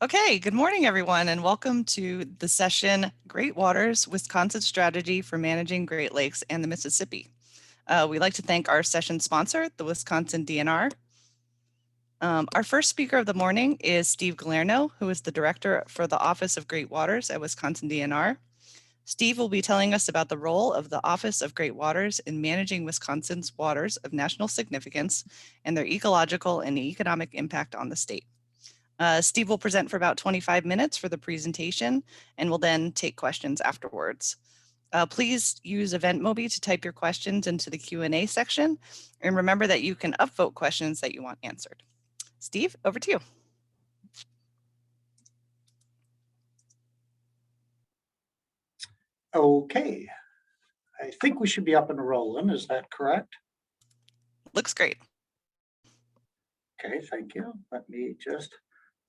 Okay, good morning, everyone, and welcome to the session, Great Waters, Wisconsin's Strategy for Managing Great Lakes and the Mississippi. We'd like to thank our session sponsor, the Wisconsin DNR. Our first speaker of the morning is Steve Galarneau, who is the Director for the Office of Great Waters at Wisconsin DNR. Steve will be telling us about the role of the Office of Great Waters in managing Wisconsin's waters of national significance and their ecological and economic impact on the state. Steve will present for about 25 minutes for the presentation and will then take questions afterwards. Please use EventMobi to type your questions into the Q&A section, and remember that you can upvote questions that you want answered. Steve, over to you. Okay, I think we should be up and rolling. Is that correct? Looks great. Okay, thank you. Let me just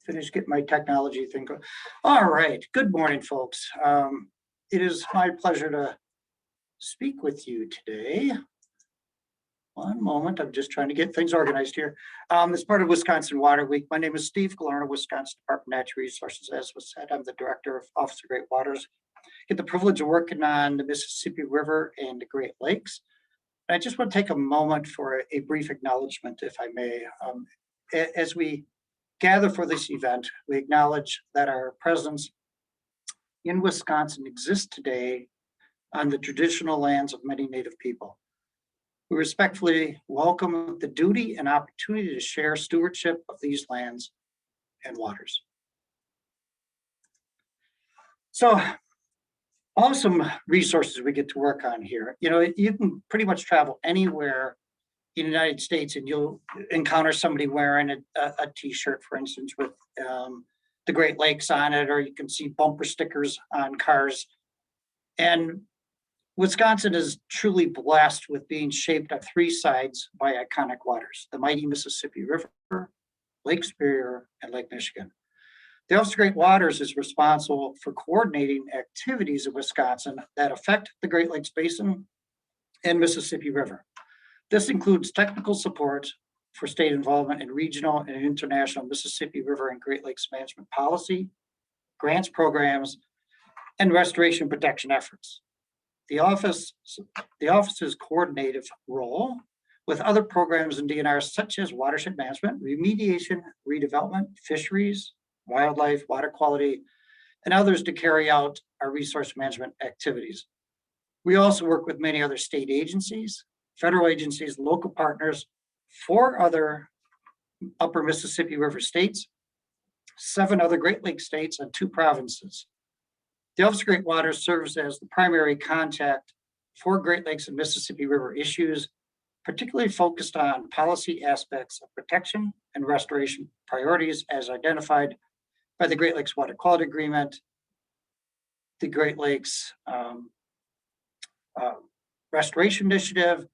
finish getting my technology thing going. All right, good morning, folks. It is my pleasure to speak with you today. One moment, I'm just trying to get things organized here. As part of Wisconsin Water Week, my name is Steve Galarneau, Wisconsin Department of Natural Resources. As was said, I'm the Director of Office of Great Waters. Get the privilege of working on the Mississippi River and the Great Lakes. I just want to take a moment for a brief acknowledgement, if I may. As we gather for this event, we acknowledge that our presence in Wisconsin exists today on the traditional lands of many Native people. We respectfully welcome the duty and opportunity to share stewardship of these lands and waters. So, awesome resources we get to work on here. You know, you can pretty much travel anywhere in the United States and you'll encounter somebody wearing a t-shirt, for instance, with the Great Lakes on it, or you can see bumper stickers on cars. And Wisconsin is truly blessed with being shaped on three sides by iconic waters: the mighty Mississippi River, Lake Superior, and Lake Michigan. The Office of Great Waters is responsible for coordinating activities in Wisconsin that affect the Great Lakes Basin and Mississippi River. This includes technical support for state involvement in regional and international Mississippi River and Great Lakes management policy, grants programs, and restoration protection efforts. The office's coordinative role with other programs in DNR such as watershed management, remediation, redevelopment, fisheries, wildlife, water quality, and others to carry out our resource management activities. We also work with many other state agencies, federal agencies, local partners, 4 other upper Mississippi River states, 7 other Great Lakes states, and 2 provinces. The Office of Great Waters serves as the primary contact for Great Lakes and Mississippi River issues, particularly focused on policy aspects of protection and restoration priorities as identified by the Great Lakes Water Quality Agreement, the Great Lakes Restoration Initiative,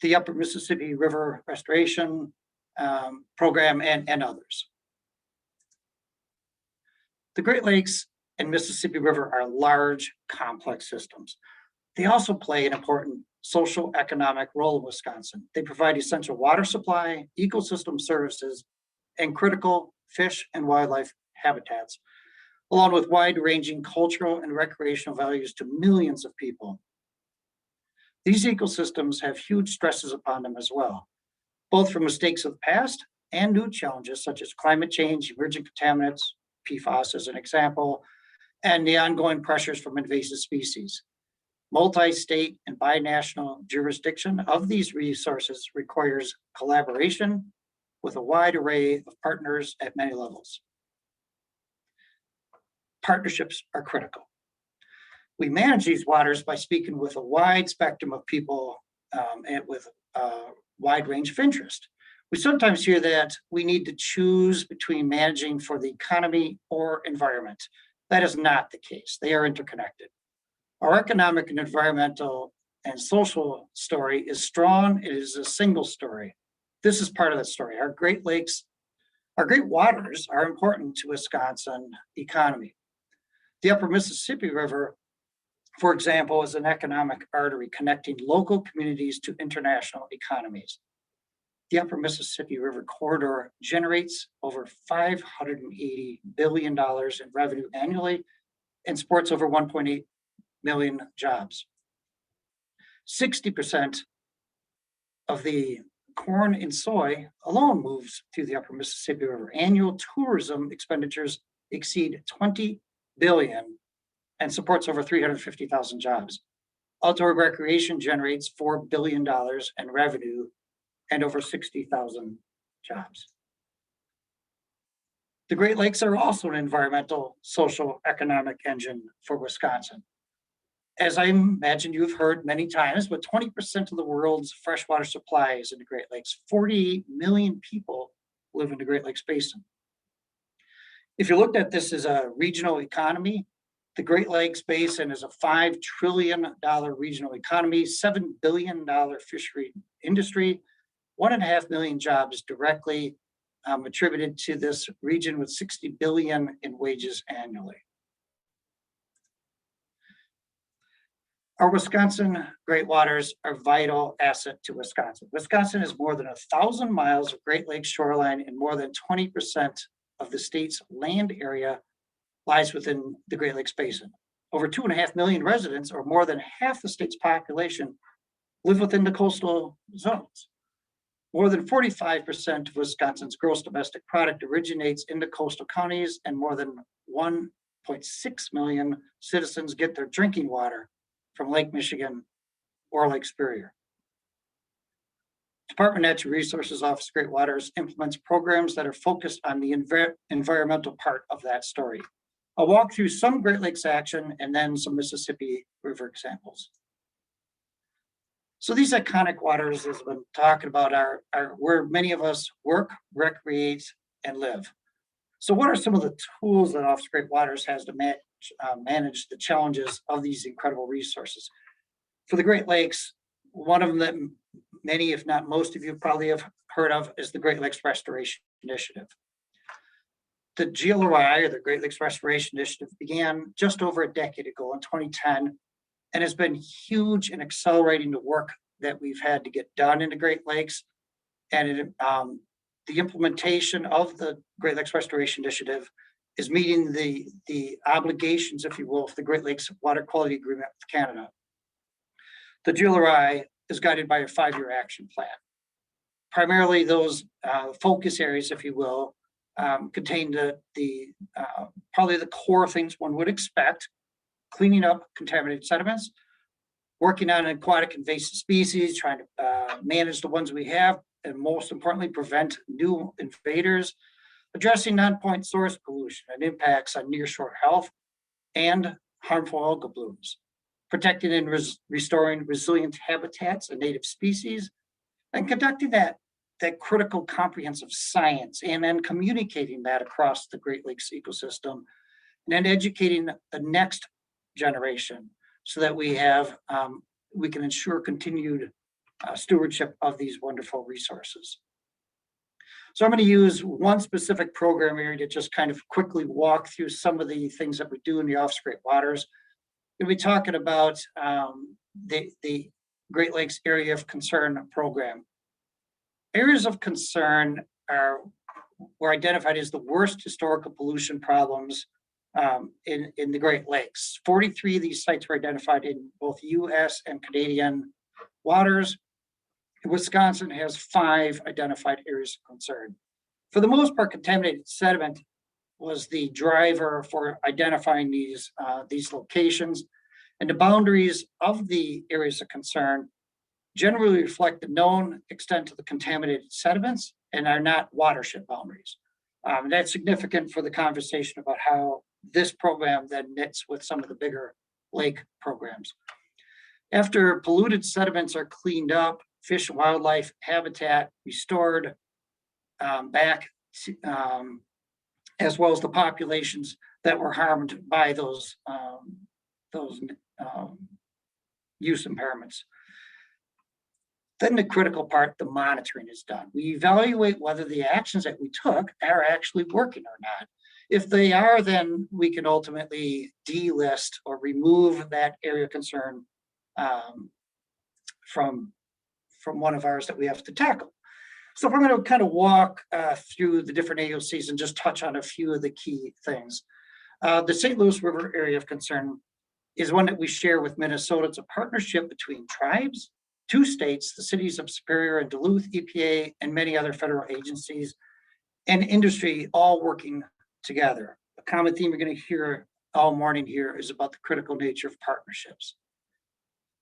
the Upper Mississippi River Restoration Program, and others. The Great Lakes and Mississippi River are large, complex systems. They also play an important social economic role in Wisconsin. They provide essential water supply, ecosystem services, and critical fish and wildlife habitats, along with wide-ranging cultural and recreational values to millions of people. These ecosystems have huge stresses upon them as well, both from mistakes of the past and new challenges such as climate change, emerging contaminants, PFAS as an example, and the ongoing pressures from invasive species. Multi-state and binational jurisdiction of these resources requires collaboration with a wide array of partners at many levels. Partnerships are critical. We manage these waters by speaking with a wide spectrum of people and with a wide range of interest. We sometimes hear that we need to choose between managing for the economy or environment. That is not the case. They are interconnected. Our economic and environmental and social story is strong. It is a single story. This is part of the story. Our Great Lakes, our great waters are important to Wisconsin economy. The Upper Mississippi River, for example, is an economic artery connecting local communities to international economies. the upper Mississippi River corridor generates over $580 billion in revenue annually and supports over 1.8 million jobs. 60% of the corn and soy alone moves through the upper Mississippi River. Annual tourism expenditures exceed 20 billion and supports over 350,000 jobs. Outdoor recreation generates $4 billion in revenue and over 60,000 jobs. The Great Lakes are also an environmental, social, economic engine for Wisconsin. As I imagine you've heard many times, with 20% of the world's freshwater supply is in the Great Lakes, 48 million people live in the Great Lakes Basin. If you looked at this as a regional economy, the Great Lakes Basin is a $5 trillion regional economy, $7 billion fishery industry, 1.5 million jobs directly attributed to this region with 60 billion in wages annually. Our Wisconsin Great Waters are a vital asset to Wisconsin. Wisconsin has more than 1,000 miles of Great Lakes shoreline, and more than 20% of the state's land area lies within the Great Lakes Basin. Over 2.5 million residents, or more than half the state's population, live within the coastal zones. More than 45% of Wisconsin's gross domestic product originates in the coastal counties, and more than 1.6 million citizens get their drinking water from Lake Michigan or Lake Superior. Department of Natural Resources Office of Great Waters implements programs that are focused on the environmental part of that story. I'll walk through some Great Lakes action and then some Mississippi River examples. So these iconic waters, as I've been talking about, are where many of us work, recreate, and live. So what are some of the tools that Office of Great Waters has to manage the challenges of these incredible resources? For the Great Lakes, one of them that many, if not most of you probably have heard of, is the Great Lakes Restoration Initiative. The GLRI, or the Great Lakes Restoration Initiative, began just over a decade ago in 2010, and has been huge in accelerating the work that we've had to get done in the Great Lakes. And the implementation of the Great Lakes Restoration Initiative is meeting the obligations, if you will, of the Great Lakes Water Quality Agreement with Canada. The GLRI is guided by a 5-year action plan. Primarily those focus areas, if you will, contain probably the core things one would expect: cleaning up contaminated sediments, working on aquatic invasive species, trying to manage the ones we have, and most importantly, prevent new invaders, addressing non-point source pollution and impacts on nearshore health and harmful algal blooms, protecting and restoring resilient habitats and native species, and conducting that critical comprehensive science, and then communicating that across the Great Lakes ecosystem, and then educating the next generation so that we can ensure continued stewardship of these wonderful resources. So I'm going to use one specific program area to just kind of quickly walk through some of the things that we do in the Office of Great Waters. We'll be talking about the Great Lakes Area of Concern program. Areas of concern were identified as the worst historical pollution problems in the Great Lakes. 43 of these sites were identified in both US and Canadian waters. Wisconsin has 5 identified areas of concern. For the most part, contaminated sediment was the driver for identifying these locations, and the boundaries of the areas of concern generally reflect the known extent of the contaminated sediments and are not watershed boundaries. That's significant for the conversation about how this program then knits with some of the bigger lake programs. After polluted sediments are cleaned up, fish and wildlife habitat restored back to, as well as the populations that were harmed by those use impairments. Then the critical part, the monitoring, is done. We evaluate whether the actions that we took are actually working or not. If they are, then we can ultimately delist or remove that area of concern from one of ours that we have to tackle. So if I'm going to kind of walk through the different AOCs and just touch on a few of the key things. The St. Louis River Area of Concern is one that we share with Minnesota. It's a partnership between tribes, two states, the cities of Superior and Duluth, EPA, and many other federal agencies and industry all working together. A common theme you're going to hear all morning here is about the critical nature of partnerships.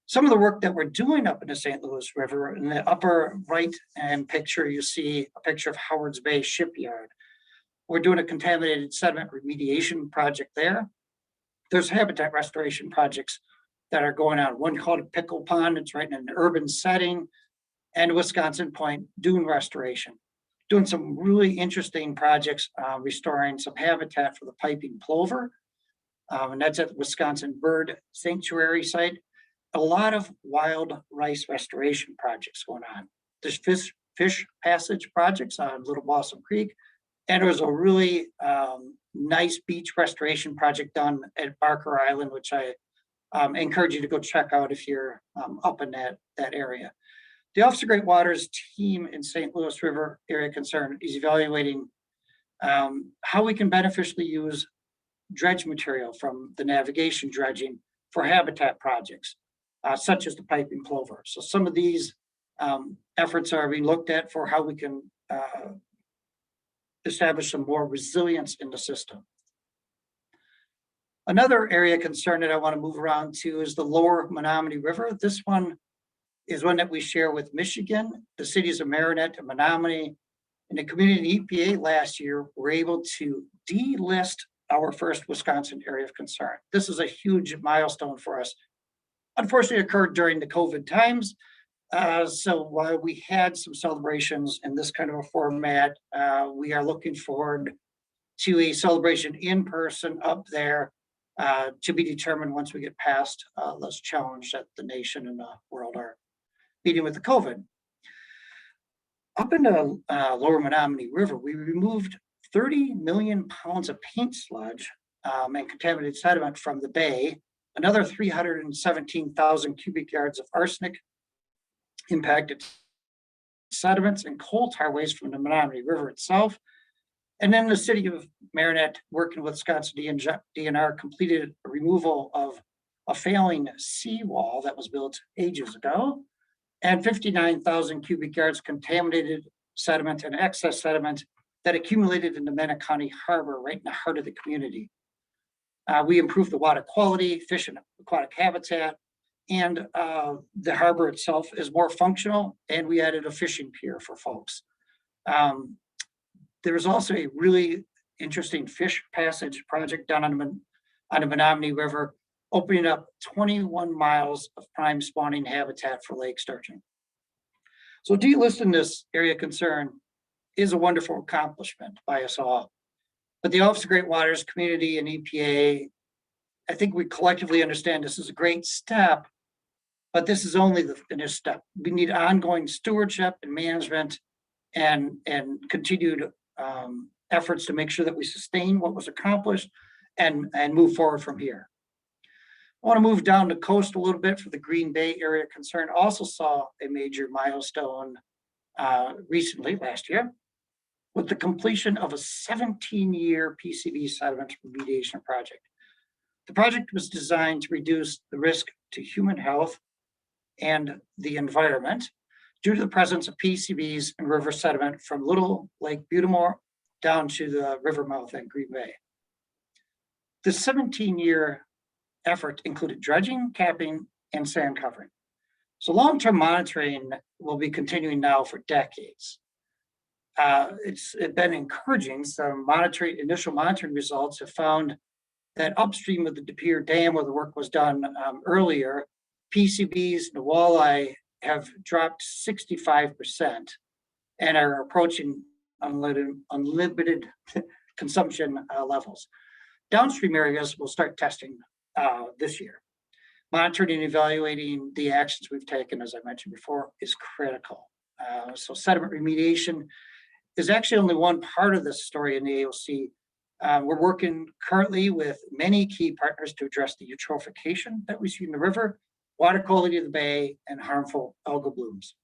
Some of the work that we're doing up in the St. Louis River, in the upper right hand picture, you see a picture of Howard's Bay Shipyard. We're doing a contaminated sediment remediation project there. There's habitat restoration projects that are going on. One called Pickle Pond, it's right in an urban setting, and Wisconsin Point dune restoration. Doing some really interesting projects, restoring some habitat for the piping plover, and that's at the Wisconsin Bird Sanctuary site. A lot of wild rice restoration projects going on. There's fish passage projects on Little Balsam Creek, and there's a really nice beach restoration project done at Barker Island, which I encourage you to go check out if you're up in that area. The Office of Great Waters team in St. Louis River Area Concern is evaluating how we can beneficially use dredge material from the navigation dredging for habitat projects, such as the piping plover. So some of these efforts are being looked at for how we can establish some more resilience in the system. Another area of concern that I want to move around to is the lower Menominee River. This one is one that we share with Michigan, the cities of Marinette and Menominee, and the community EPA last year were able to delist our first Wisconsin area of concern. This is a huge milestone for us. Unfortunately, it occurred during the COVID times. So while we had some celebrations in this kind of a format, we are looking forward to a celebration in person up there to be determined once we get past this challenge that the nation and the world are meeting with the COVID. Up in the lower Menominee River, we removed 30 million pounds of paint sludge and contaminated sediment from the bay, another 317,000 cubic yards of arsenic impacted sediments and coal tar waste from the Menominee River itself. And then the city of Marinette, working with Wisconsin DNR, completed a removal of a failing seawall that was built ages ago, and 59,000 cubic yards contaminated sediment and excess sediment that accumulated in the Manicotti Harbor right in the heart of the community. We improved the water quality, fish and aquatic habitat, and the harbor itself is more functional, and we added a fishing pier for folks. There was also a really interesting fish passage project done on the Menominee River, opening up 21 miles of prime spawning habitat for lake sturgeon. So delisting this area of concern is a wonderful accomplishment by us all. But the Office of Great Waters, community, and EPA, I think we collectively understand this is a great step, but this is only the finished step. We need ongoing stewardship and management and continued efforts to make sure that we sustain what was accomplished and move forward from here. I want to move down the coast a little bit for the Green Bay area concern. Also saw a major milestone recently, last year, with the completion of a 17-year PCB sediment remediation project. The project was designed to reduce the risk to human health and the environment due to the presence of PCBs and river sediment from Little Lake Butamore down to the river mouth at Green Bay. The 17-year effort included dredging, capping, and sand covering. So long-term monitoring will be continuing now for decades. It's been encouraging. Some initial monitoring results have found that upstream of the De Pere Dam, where the work was done earlier, PCBs and the walleye have dropped 65% and are approaching unlimited consumption levels. Downstream areas will start testing this year. Monitoring and evaluating the actions we've taken, as I mentioned before, is critical. So sediment remediation is actually only one part of this story in the AOC. We're working currently with many key partners to address the eutrophication that we see in the river, water quality of the bay, and harmful algal blooms.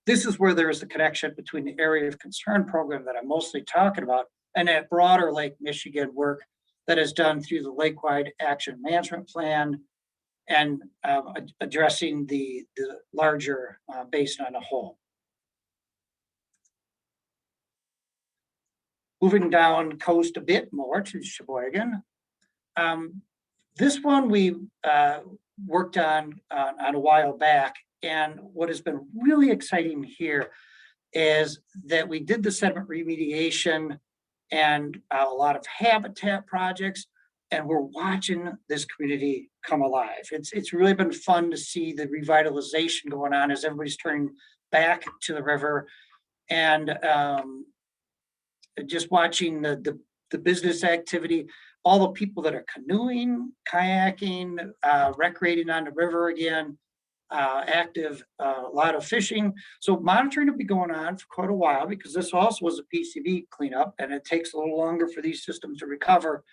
This is where there is the connection between the area of concern program that I'm mostly talking about and that broader Lake Michigan work that is done through the Lakewide Action Management Plan and addressing the larger basin on a whole. Moving down coast a bit more to Sheboygan. This one we worked on a while back, and what has been really exciting here is that we did the sediment remediation and a lot of habitat projects, and we're watching this community come alive. It's really been fun to see the revitalization going on as everybody's turning back to the river, and just watching the business activity, all the people that are canoeing, kayaking, recreating on the river again, active, a lot of fishing. So monitoring will be going on for quite a while because this also was a PCV cleanup and it takes a little longer for these systems to recover.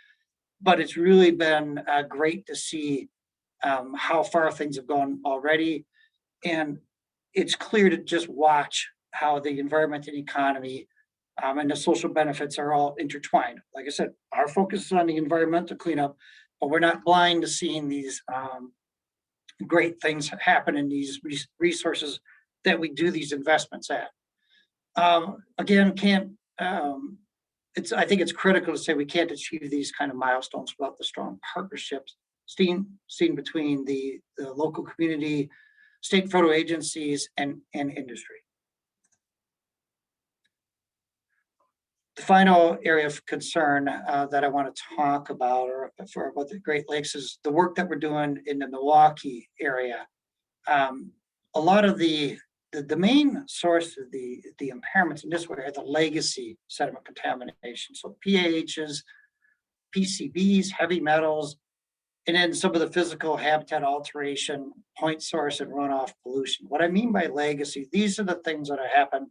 But it's really been great to see how far things have gone already. And it's clear to just watch how the environment and economy and the social benefits are all intertwined. Like I said, our focus is on the environmental cleanup, but we're not blind to seeing these great things happen in these resources that we do these investments at. Again, I think it's critical to say we can't achieve these kind of milestones without the strong partnerships seen between the local community, state federal agencies, and industry. The final area of concern that I want to talk about for the Great Lakes is the work that we're doing in the Milwaukee area. A lot of the main source of the impairments in this way are the legacy sediment contamination. So PAHs, PCBs, heavy metals, and then some of the physical habitat alteration, point source, and runoff pollution. What I mean by legacy, these are the things that have happened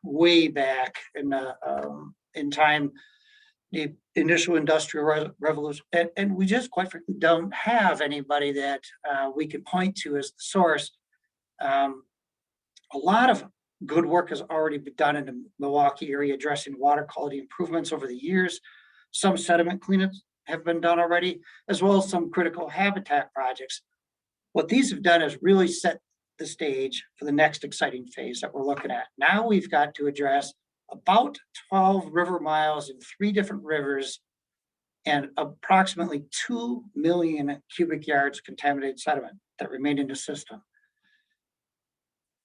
way back in time, the initial industrial revolution, and we just quite frankly don't have anybody that we can point to as the source. A lot of good work has already been done in the Milwaukee area addressing water quality improvements over the years. Some sediment cleanups have been done already, as well as some critical habitat projects. What these have done is really set the stage for the next exciting phase that we're looking at. Now we've got to address about 12 river miles in 3 different rivers and approximately 2 million cubic yards of contaminated sediment that remain in the system.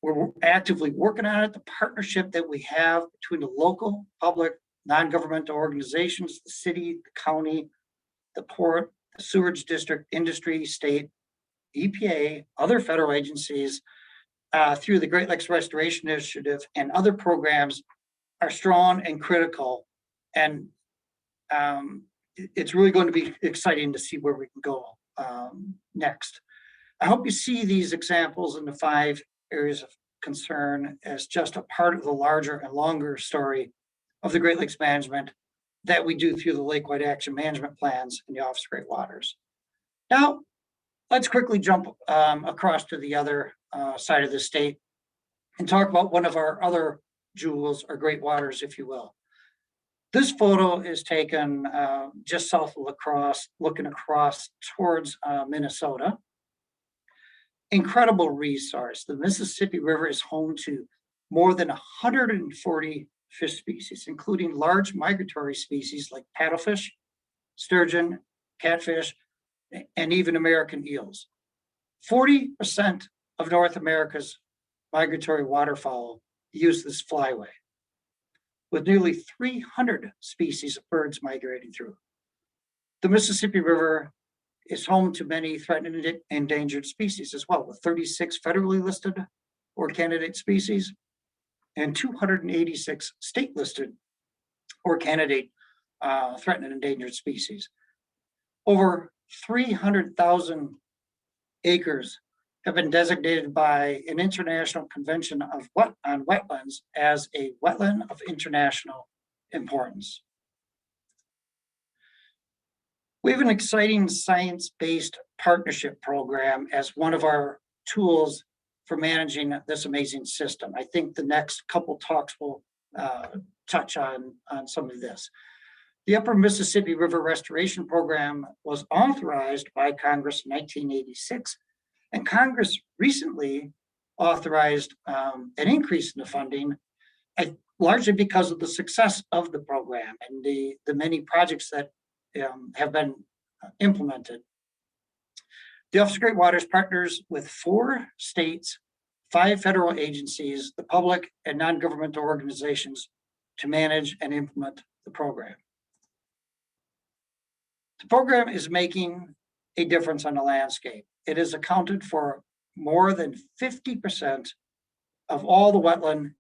We're actively working on it. The partnership that we have between the local, public, non-governmental organizations, the city, the county, the port, the sewage district, industry, state, EPA, other federal agencies, through the Great Lakes Restoration Initiative and other programs are strong and critical. And it's really going to be exciting to see where we can go next. I hope you see these examples in the 5 areas of concern as just a part of the larger and longer story of the Great Lakes management that we do through the Lakewide Action Management Plans and the Office of Great Waters. Now, let's quickly jump across to the other side of the state and talk about one of our other jewels or great waters, if you will. This photo is taken just south of La Crosse, looking across towards Minnesota. Incredible resource. The Mississippi River is home to more than 140 fish species, including large migratory species like paddlefish, sturgeon, catfish, and even American eels. 40% of North America's migratory waterfowl use this flyway, with nearly 300 species of birds migrating through. The Mississippi River is home to many threatened and endangered species as well, with 36 federally listed or candidate species and 286 state listed or candidate threatened and endangered species. Over 300,000 acres have been designated by an international convention on wetlands as a wetland of international importance. We have an exciting science-based partnership program as one of our tools for managing this amazing system. I think the next couple talks will touch on some of this. The Upper Mississippi River Restoration Program was authorized by Congress in 1986, and Congress recently authorized an increase in the funding, largely because of the success of the program and the many projects that have been implemented. The Office of Great Waters partners with 4 states, 5 federal agencies, the public and non-governmental organizations to manage and implement the program. The program is making a difference on the landscape. It has accounted for more than 50% of all the wetland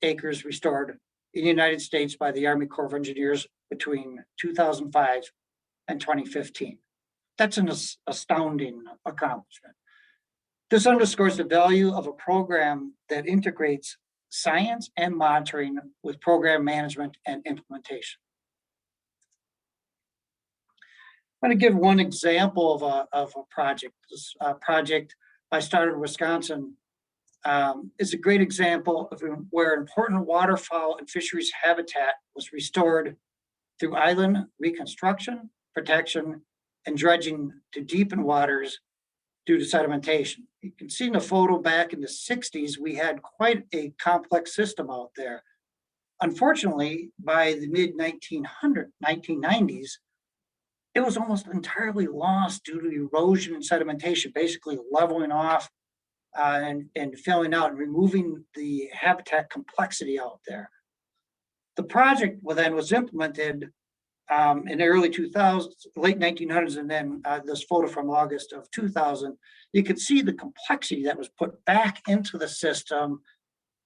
acres restored in the United States by the Army Corps of Engineers between 2005 and 2015. That's an astounding accomplishment. This underscores the value of a program that integrates science and monitoring with program management and implementation. I'm going to give one example of a project. This project I started in Wisconsin is a great example of where important waterfowl and fisheries habitat was restored through island reconstruction, protection, and dredging to deepen waters due to sedimentation. You can see in the photo back in the 60s, we had quite a complex system out there. Unfortunately, by the mid-1990s, it was almost entirely lost due to erosion and sedimentation, basically leveling off and filling out and removing the habitat complexity out there. The project then was implemented in the early 2000s, late 1900s, and then this photo from August of 2000, you could see the complexity that was put back into the system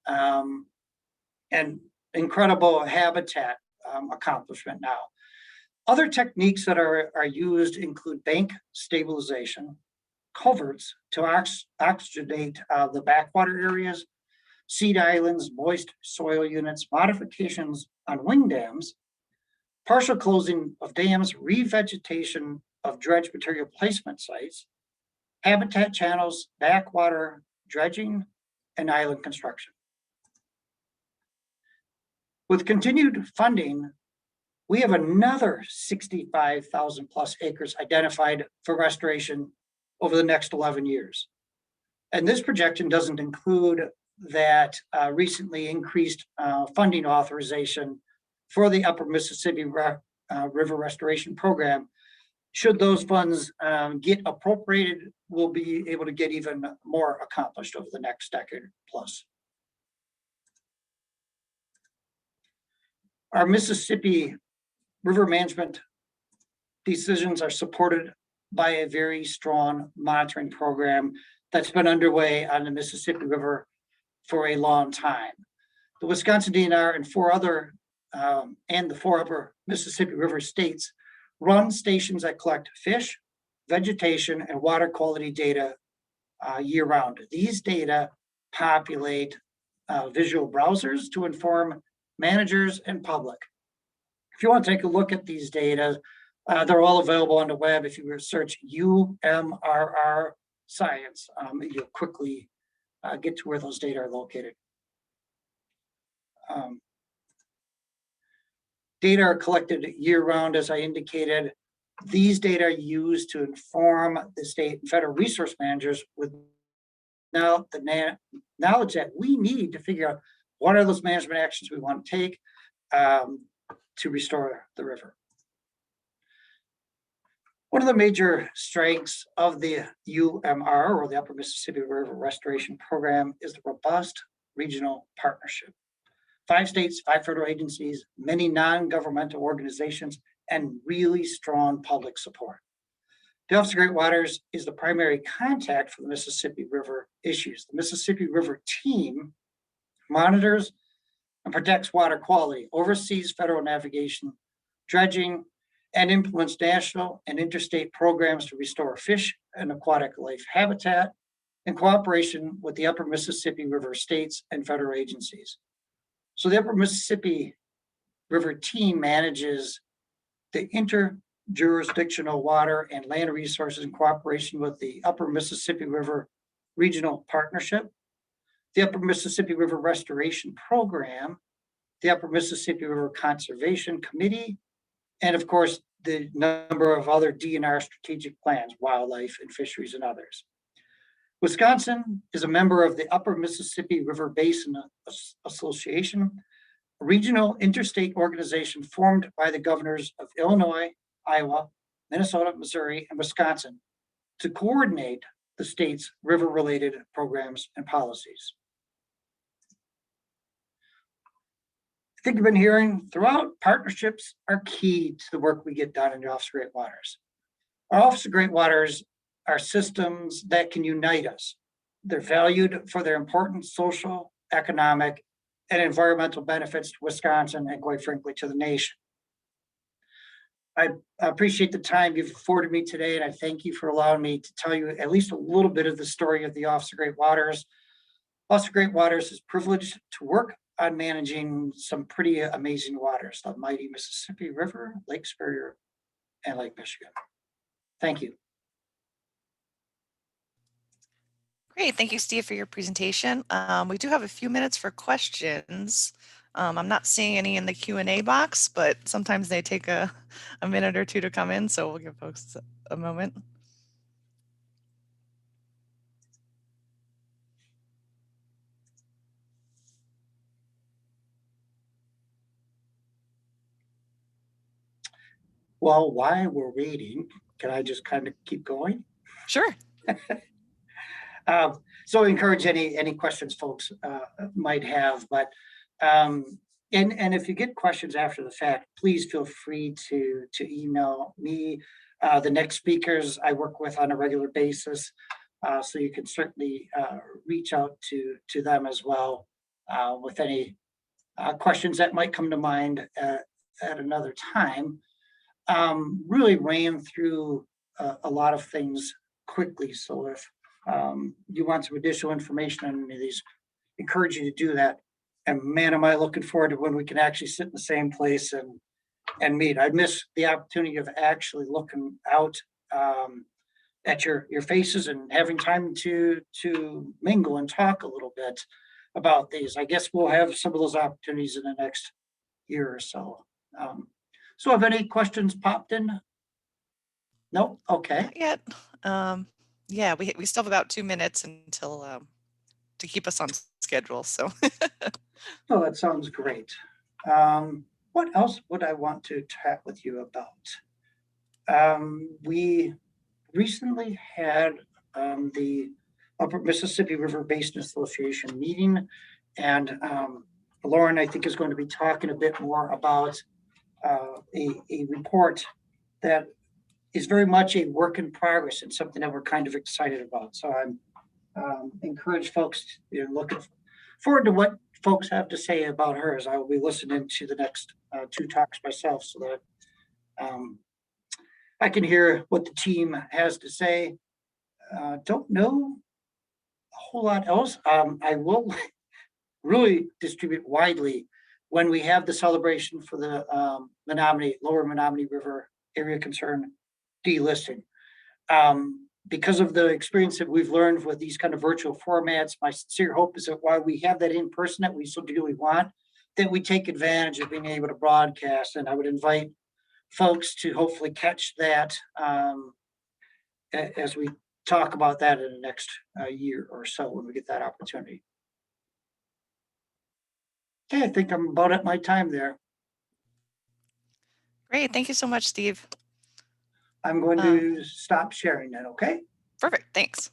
and incredible habitat accomplishment now. Other techniques that are used include bank stabilization, culverts to oxygenate the backwater areas, seed islands, moist soil units, modifications on wing dams, partial closing of dams, revegetation of dredge material placement sites, habitat channels, backwater dredging, and island construction. With continued funding, we have another 65,000 plus acres identified for restoration over the next 11 years. And this projection doesn't include that recently increased funding authorization for the Upper Mississippi River Restoration Program. Should those funds get appropriated, we'll be able to get even more accomplished over the next decade plus. Our Mississippi river management decisions are supported by a very strong monitoring program that's been underway on the Mississippi River for a long time. The Wisconsin DNR and the 4 other Mississippi River states run stations that collect fish, vegetation, and water quality data year-round. These data populate visual browsers to inform managers and public. If you want to take a look at these data, they're all available on the web. If you search UMRR Science, you'll quickly get to where those data are located. Data are collected year-round, as I indicated. These data are used to inform the state and federal resource managers with now the knowledge that we need to figure out what are those management actions we want to take to restore the river. One of the major strengths of the UMR, or the Upper Mississippi River Restoration Program, is the robust regional partnership. 5 states, 5 federal agencies, many non-governmental organizations, and really strong public support. The Office of Great Waters is the primary contact for the Mississippi River issues. The Mississippi River team monitors and protects water quality, oversees federal navigation, dredging, and implements national and interstate programs to restore fish and aquatic life habitat in cooperation with the Upper Mississippi River states and federal agencies. So the Upper Mississippi River team manages the interjurisdictional water and land resources in cooperation with the Upper Mississippi River Regional Partnership, the Upper Mississippi River Restoration Program, the Upper Mississippi River Conservation Committee, and of course, the number of other DNR strategic plans, wildlife and fisheries and others. Wisconsin is a member of the Upper Mississippi River Basin Association, a regional interstate organization formed by the governors of Illinois, Iowa, Minnesota, Missouri, and Wisconsin to coordinate the state's river-related programs and policies. I think you've been hearing throughout, partnerships are key to the work we get done in the Office of Great Waters. Our Office of Great Waters are systems that can unite us. They're valued for their important social, economic, and environmental benefits to Wisconsin and, quite frankly, to the nation. I appreciate the time you've afforded me today, and I thank you for allowing me to tell you at least a little bit of the story of the Office of Great Waters. Office of Great Waters is privileged to work on managing some pretty amazing waters, the mighty Mississippi River, Lake Superior, and Lake Michigan. Thank you. Great. Thank you, Steve, for your presentation. We do have a few minutes for questions. I'm not seeing any in the Q&A box, but sometimes they take a minute or two to come in, so we'll give folks a moment. Well, while we're waiting, can I just kind of keep going? Sure. So I encourage any questions folks might have, but and if you get questions after the fact, please feel free to email me. The next speakers I work with on a regular basis, so you can certainly reach out to them as well with any questions that might come to mind at another time. Really ran through a lot of things quickly, so if you want some additional information on any of these, encourage you to do that. And man, am I looking forward to when we can actually sit in the same place and meet. I miss the opportunity of actually looking out at your faces and having time to mingle and talk a little bit about these. I guess we'll have some of those opportunities in the next year or so. So have any questions popped in? No? Okay. Not yet. Yeah, we still have about 2 minutes until to keep us on schedule. So Oh, that sounds great. What else would I want to chat with you about? We recently had the Upper Mississippi River Basin Association meeting, and Lauren, I think, is going to be talking a bit more about a report that is very much a work in progress and something that we're kind of excited about. So I'm encourage folks to look forward to what folks have to say about her, as I will be listening to the next 2 talks myself, so that I can hear what the team has to say. Don't know a whole lot else. I will really distribute widely when we have the celebration for the Lower Menominee River Area Concern delisting. Because of the experience that we've learned with these kind of virtual formats, my sincere hope is that while we have that in person that we so dearly want, that we take advantage of being able to broadcast. And I would invite folks to hopefully catch that as we talk about that in the next year or so when we get that opportunity. Okay, I think I'm about at my time there. great. Thank you so much, Steve. I'm going to stop sharing that, okay? Perfect. Thanks.